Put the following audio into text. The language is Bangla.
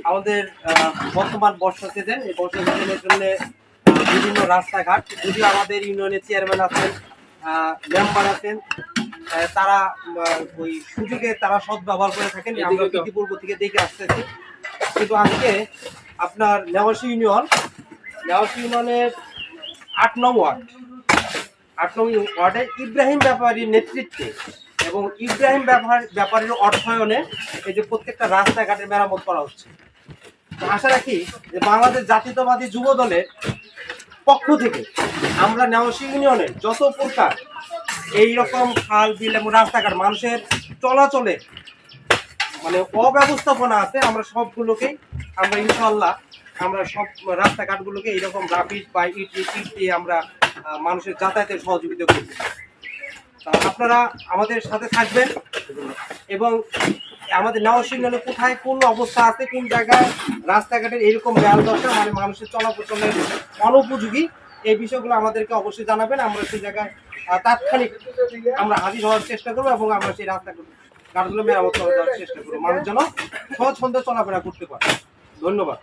আমাদের বর্তমান বর্ষা সিজন, এই বর্ষা সিজনের জন্য বিভিন্ন রাস্তাঘাট, যদিও আমাদের ইউনিয়নের চেয়ারম্যান আছেন, মেম্বার আছেন, তারা ওই সুযোগে তারা সদ্ব্যবহার করে থাকেন, আমরা ইতিপূর্ব থেকে দেখে আসতেছি। কিন্তু আজকে আপনার নেওয়াশী ইউনিয়নের ৮ নং ওয়ার্ডে ইব্রাহিম ব্যাপারীর নেতৃত্বে এবং ইব্রাহিম ব্যাপারীর অর্থায়নে এই যে প্রত্যেকটা রাস্তাঘাটের মেরামত করা হচ্ছে। আশা রাখি যে বাংলাদেশ জাতীয়তাবাদী যুব দলের পক্ষ থেকে আমরা নেওয়াশী ইউনিয়নের যত প্রকার এইরকম খাল বিল এবং রাস্তাঘাট মানুষের চলাচলে মানে অব্যবস্থাপনা আছে, আমরা সবগুলোকেই আমরা ইনশাল্লাহ আমরা সব রাস্তাঘাটগুলোকে এইরকম রাপিড বা ইট দিয়ে আমরা মানুষের যাতায়াতের সহযোগিতা করব। আপনারা আমাদের সাথে থাকবেন এবং আমাদের নেওয়াশী ইউনিয়নে কোথায় কোন অবস্থা আছে, কোন জায়গায় রাস্তাঘাটের এরকম বেহাল দশা মানে মানুষের চলাচলের অনুপযোগী, এই বিষয়গুলো আমাদেরকে অবশ্যই জানাবেন। আমরা সেই জায়গায় তাৎক্ষণিক আমরা হাজির হওয়ার চেষ্টা করবো এবং আমরা সেই রাস্তাঘাটগুলো মেরামত করার চেষ্টা করবো, মানুষ যেন সহজ ছন্দে চলাফেরা করতে পারে। ধন্যবাদ।